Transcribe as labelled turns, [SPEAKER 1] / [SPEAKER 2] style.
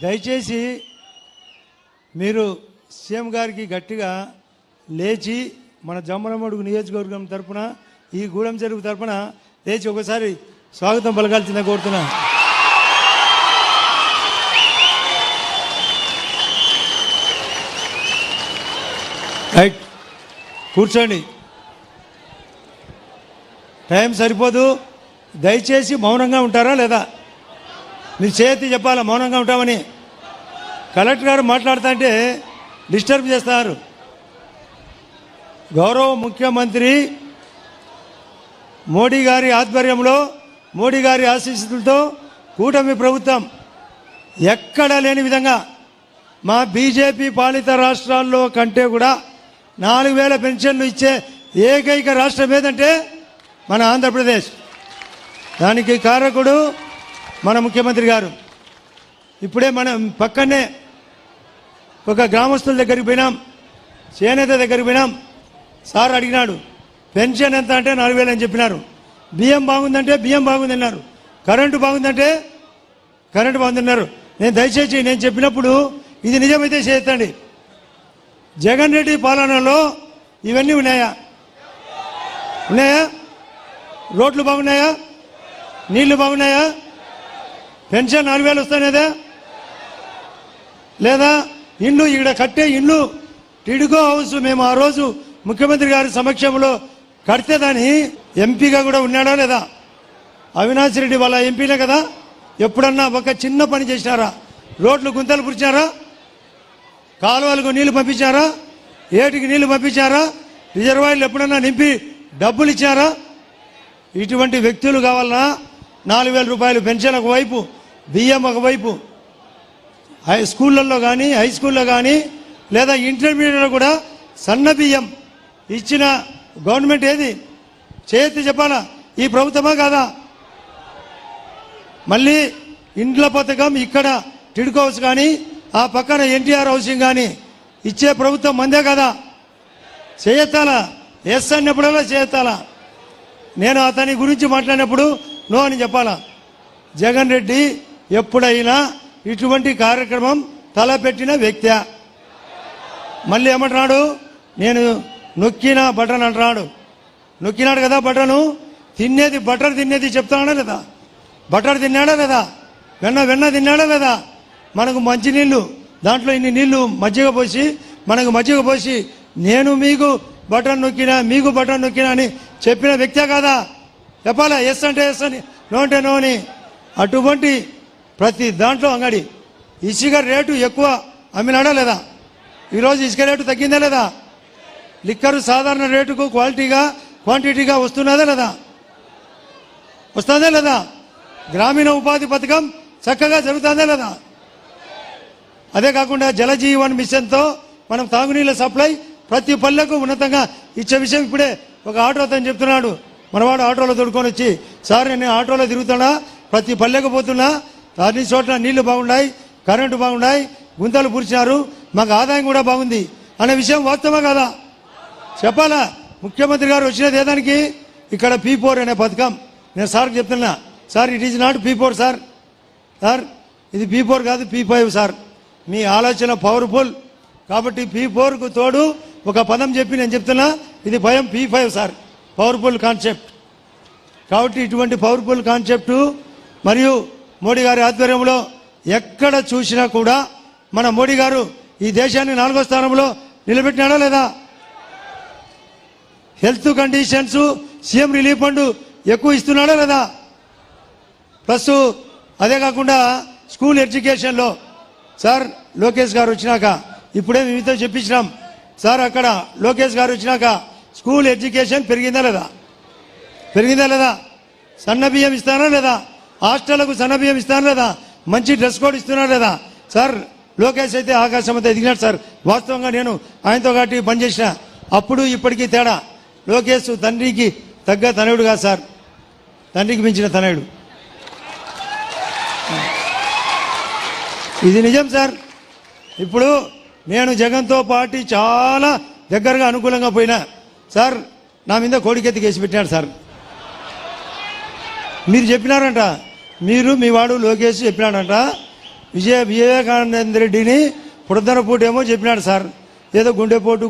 [SPEAKER 1] దయచేసి మీరు సీఎం గారికి గట్టిగా లేచి మన జమ్మలమడుగు నియోజకవర్గం తరఫున ఈ గూడెం చెరువు తరఫున లేచి ఒకసారి స్వాగతం పలకాల్సిందే కోరుతున్నా. రైట్, కూర్చోండి. టైం సరిపోదు, దయచేసి మౌనంగా ఉంటారా లేదా? మీరు చేతి చెప్పాలా మౌనంగా ఉంటామని. కలెక్టర్ గారు మాట్లాడుతూ అంటే డిస్టర్బ్ చేస్తున్నారు. గౌరవ ముఖ్యమంత్రి మోడీ గారి ఆధ్వర్యంలో, మోడీ గారి ఆశీస్సులతో కూటమి ప్రభుత్వం ఎక్కడా లేని విధంగా మా బీజేపీ పాలిత రాష్ట్రాల్లో కంటే కూడా 4000 పెన్షన్లు ఇచ్చే ఏకైక రాష్ట్రం ఏదంటే మన ఆంధ్రప్రదేశ్. దానికి కారకుడు మన ముఖ్యమంత్రి గారు. ఇప్పుడే మనం పక్కనే ఒక గ్రామస్తుల దగ్గరికి పోయినాం, చేనేత దగ్గరికి పోయినాం. సార్ అడిగినాడు పెన్షన్ ఎంత అంటే 4000 అని చెప్పినారు. బియ్యం బాగుందంటే బియ్యం బాగుందన్నారు. కరెంటు బాగుందంటే కరెంటు బాగుందన్నారు. దయచేసి నేను చెప్పినప్పుడు ఇది నిజమైతే చేయండి. జగన్ రెడ్డి పాలనలో ఇవన్నీ ఉన్నాయా? ఉన్నాయా? రోడ్లు బాగున్నాయా? నీళ్లు బాగున్నాయా? పెన్షన్ 4000 వస్తానేదా లేదా? ఇల్లు ఇక్కడ కట్టే ఇల్లు టిడ్కో హౌస్ మేము ఆ రోజు ముఖ్యమంత్రి గారి సమక్షంలో కడితే దాన్ని ఎంపీగా కూడా ఉన్నాడా లేదా? అవినాష్ రెడ్డి వాళ్ళ ఎంపీలే కదా. ఎప్పుడన్నా ఒక చిన్న పని చేసినారా? రోడ్లు గుంతలు పురిచారా? కాలువలకు నీళ్లు పంపించారా? ఏటికి నీళ్లు పంపించారా? రిజర్వాయర్లు ఎప్పుడన్నా నింపి డబ్బులు ఇచ్చారా? ఇటువంటి వ్యక్తులు కావాలన్నా 4000 రూపాయలు పెన్షన్ ఒకవైపు, బియ్యం ఒకవైపు, స్కూళ్ళల్లో కానీ హై స్కూల్లో కానీ లేదా ఇంటర్మీడియట్లో కూడా సన్న బియ్యం ఇచ్చిన గవర్నమెంట్ ఏది? చేతి చెప్పాలా? ఈ ప్రభుత్వమా కాదా? మళ్ళీ ఇండ్ల పథకం ఇక్కడ టిడ్కో హౌస్ కానీ ఆ పక్కన ఎన్టీఆర్ హౌసింగ్ కానీ ఇచ్చే ప్రభుత్వం మందే కదా. చేయెత్తాలా? ఎస్ అన్నప్పుడల్లా చేయెత్తాలా. నేను అతని గురించి మాట్లాడినప్పుడు నో అని చెప్పాలా. జగన్ రెడ్డి ఎప్పుడైనా ఇటువంటి కార్యక్రమం తలపెట్టిన వ్యక్తి. మళ్ళీ ఏమంటున్నాడు? నేను నొక్కిన బటన్ అంటున్నాడు. నొక్కినాడు కదా బటను. తినేది బటర్ తినేది చెప్తాడా లేదా? బటర్ తిన్నాడా లేదా? వెన్న తిన్నాడా లేదా? మనకు మంచినీళ్ళు దాంట్లో ఇన్ని నీళ్లు మజ్జిగ పోసి మనకు మజ్జిగ పోసి నేను మీకు బటన్ నొక్కినా మీకు బటన్ నొక్కినా అని చెప్పిన వ్యక్తే కాదా? చెప్పాలా? ఎస్ అంటే ఎస్ అని, నో అంటే నో అని. అటువంటి ప్రతి దాంట్లో అంగడి ఇసుక రేటు ఎక్కువ అమ్మినాడా లేదా? ఈరోజు ఇసుక రేటు తగ్గిందా లేదా? లిక్కరు సాధారణ రేటుకు క్వాంటిటీగా వస్తున్నదా లేదా? వస్తుందా లేదా? గ్రామీణ ఉపాధి పథకం చక్కగా జరుగుతుందా లేదా? అదే కాకుండా జలజీవన్ మిషన్తో మనం తాగునీళ్ళ సప్లై ప్రతి పల్లెకు ఉన్నతంగా ఇచ్చే విషయం ఇప్పుడే ఒక ఆటో అతను చెప్తున్నాడు. మనవాడు ఆటోలో తోడుకొని వచ్చి, సార్ నేను ఆటోలో తిరుగుతున్నా, ప్రతి పల్లెకు పోతున్నా, అన్ని చోట్ల నీళ్లు బాగున్నాయి, కరెంటు బాగున్నాయి, గుంతలు పూడ్చినారు, మాకు ఆదాయం కూడా బాగుంది అనే విషయం వాస్తవమా కాదా? చెప్పాలా? ముఖ్యమంత్రి గారు వచ్చినది ఏదానికి? ఇక్కడ P4 అనే పథకం. నేను సార్కి చెప్తున్నా, sir it is not P4 sir. Sir ఇది P4 కాదు, P5 సార్. మీ ఆలోచన పవర్ఫుల్ కాబట్టి P4కు తోడు ఒక పదం చెప్పి నేను చెప్తున్నా, ఇది భయం P5 సార్. Powerful concept. కాబట్టి ఇటువంటి పవర్ఫుల్ కాన్సెప్టు మరియు మోడీ గారి ఆధ్వర్యంలో ఎక్కడ చూసినా కూడా మన మోడీ గారు ఈ దేశాన్ని 4వ స్థానంలో నిలబెట్టినాడా లేదా? Health conditions CM relief fund ఎక్కువ ఇస్తున్నాడా లేదా? ప్లస్ అదే కాకుండా స్కూల్ ఎడ్యుకేషన్లో సార్ లోకేష్ గారు వచ్చినాక ఇప్పుడే మీతో చెప్పించినాం సార్, అక్కడ లోకేష్ గారు వచ్చినాక స్కూల్ ఎడ్యుకేషన్ పెరిగిందా లేదా? పెరిగిందా లేదా? సన్న బియ్యం ఇస్తారా లేదా? హాస్టళ్లకు సన్న బియ్యం ఇస్తారా లేదా? మంచి డ్రెస్ కోడ్ ఇస్తున్నారా లేదా? సార్ లోకేష్ అయితే ఆకాశం అంతా ఎదిగినాడు సార్. వాస్తవంగా నేను ఆయనతో కాబట్టి పనిచేసిన అప్పుడు ఇప్పటికీ తేడా. లోకేష్ తండ్రికి తగ్గ తనయుడు కాదు సార్, తండ్రికి మించిన తనయుడు. ఇది నిజం సార్. ఇప్పుడు నేను జగన్తో పార్టీ చాలా దగ్గరగా అనుకూలంగా పోయినా సార్, నా మీద కోడికెత్తి కేసు పెట్టాడు సార్. మీరు చెప్పినారంట, మీరు మీ వాడు లోకేష్ చెప్పినాడంట వివేకానంద రెడ్డిని పుడద్దనపూట ఏమో చెప్పినాడు సార్, ఏదో గుండెపోటు